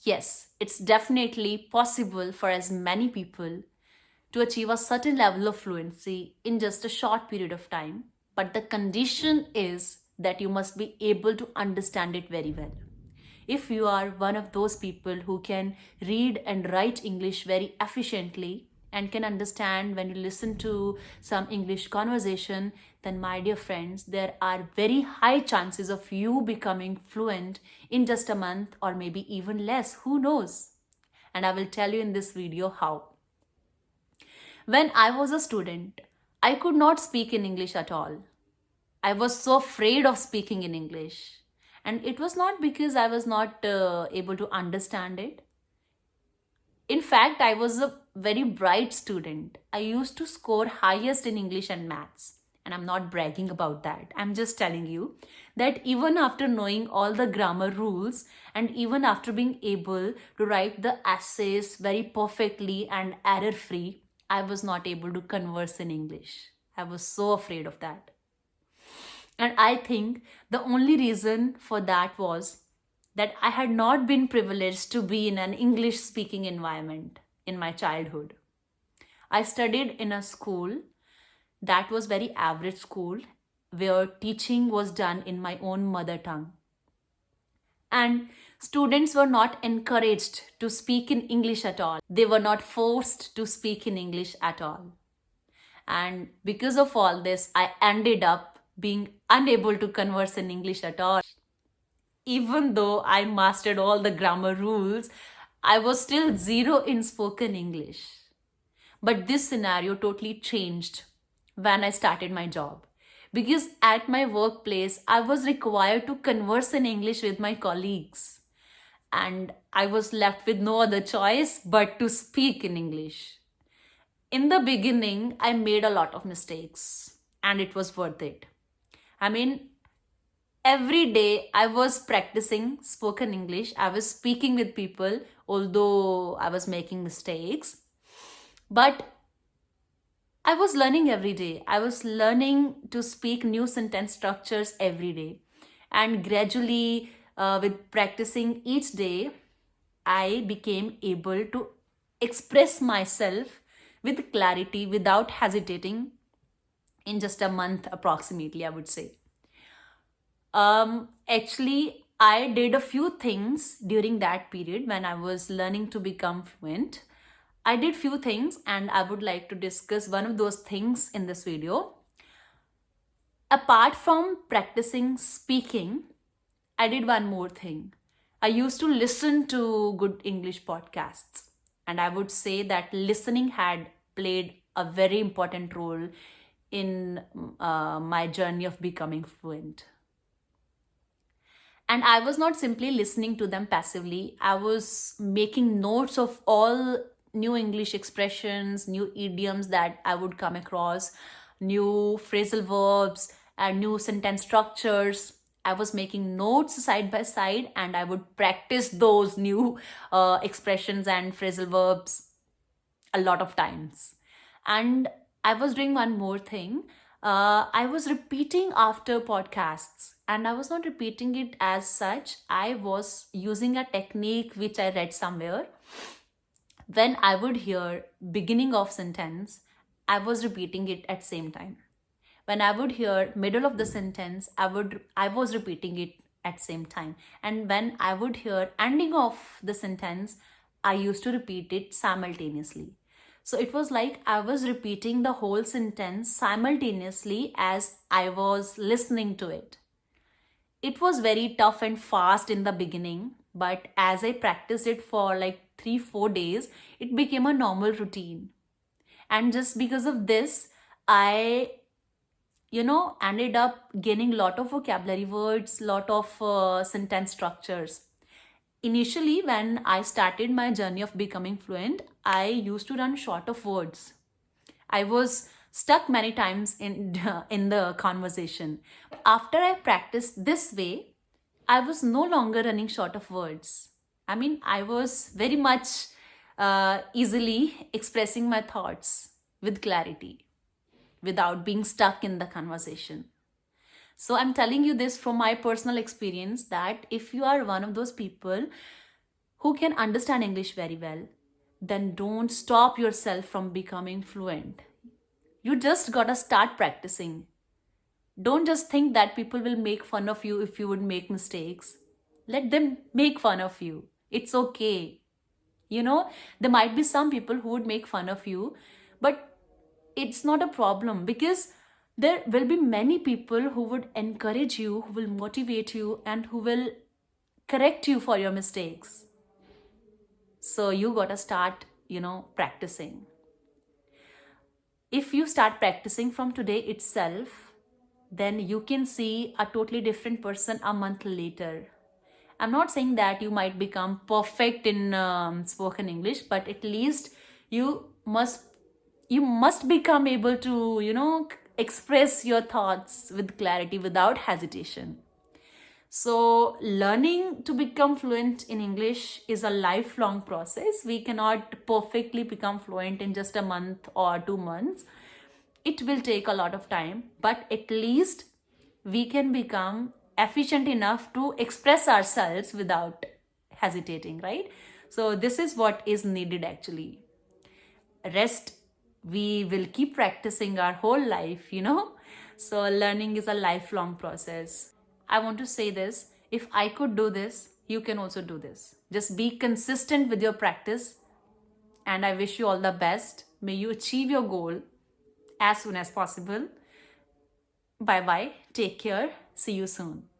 Yes, it's definitely possible for as many people to achieve a certain level of fluency in just a short period of time. But the condition is that you must be able to understand it very well. If you are one of those people who can read and write English very efficiently and can understand when you listen to some English conversation, then, my dear friends, there are very high chances of you becoming fluent in just a month or maybe even less. Who knows? And I will tell you in this video how. When I was a student, I could not speak in English at all. I was so afraid of speaking in English. And it was not because I was not able to understand it. In fact, I was a very bright student. I used to score highest in English and maths. And I'm not bragging about that. I'm just telling you that even after knowing all the grammar rules and even after being able to write the essays very perfectly and error free, I was not able to converse in English. I was so afraid of that. And I think the only reason for that was that I had not been privileged to be in an English speaking environment in my childhood. I studied in a school that was very average school where teaching was done in my own mother tongue. And students were not encouraged to speak in English at all. They were not forced to speak in English at all. And because of all this, I ended up being unable to converse in English at all. Even though I mastered all the grammar rules, I was still zero in spoken English. But this scenario totally changed when I started my job. Because at my workplace, I was required to converse in English with my colleagues. And I was left with no other choice but to speak in English. In the beginning, I made a lot of mistakes and it was worth it. I mean, every day I was practicing spoken English. I was speaking with people, although I was making mistakes. But I was learning every day. I was learning to speak new sentence structures every day. And gradually, with practicing each day, I became able to express myself with clarity without hesitating in just a month, approximately, I would say. Actually, I did a few things during that period when I was learning to become fluent. I did few things and I would like to discuss one of those things in this video. Apart from practicing speaking, I did one more thing. I used to listen to good English podcasts, and I would say that listening had played a very important role in my journey of becoming fluent. And I was not simply listening to them passively, I was making notes of all new English expressions, new idioms that I would come across, new phrasal verbs, and new sentence structures. I was making notes side by side and I would practice those new expressions and phrasal verbs a lot of times. And I was doing one more thing. I was repeating after podcasts, and I was not repeating it as such. I was using a technique which I read somewhere. When I would hear beginning of sentence, I was repeating it at same time. When I would hear middle of the sentence, I was repeating it at same time. And when I would hear ending of the sentence, I used to repeat it simultaneously. So it was like I was repeating the whole sentence simultaneously as I was listening to it. It was very tough and fast in the beginning, but as I practiced it for like 3 4 days, it became a normal routine. And just because of this, I ended up gaining lot of vocabulary words, lot of sentence structures. Initially, when I started my journey of becoming fluent, I used to run short of words. I was stuck many times in in the conversation. After I practiced this way, I was no longer running short of words. I mean, I was very much easily expressing my thoughts with clarity without being stuck in the conversation. So I'm telling you this from my personal experience that if you are one of those people who can understand English very well, then don't stop yourself from becoming fluent. You just gotta start practicing. Don't just think that people will make fun of you if you would make mistakes. Let them make fun of you. It's okay. You know, there might be some people who would make fun of you, but it's not a problem because there will be many people who would encourage you, who will motivate you, and who will correct you for your mistakes. So you gotta start, practicing. If you start practicing from today itself, then you can see a totally different person a month later. I'm not saying that you might become perfect in spoken English, but at least you must you must become able to express your thoughts with clarity without hesitation. So, learning to become fluent in English is a lifelong process. We cannot perfectly become fluent in just a month or 2 months. It will take a lot of time, but at least we can become efficient enough to express ourselves without hesitating, right? So, this is what is needed actually. Rest, we will keep practicing our whole life. So, learning is a lifelong process. I want to say this, if I could do this, you can also do this. Just be consistent with your practice, and I wish you all the best. May you achieve your goal as soon as possible. Bye bye. Take care. See you soon.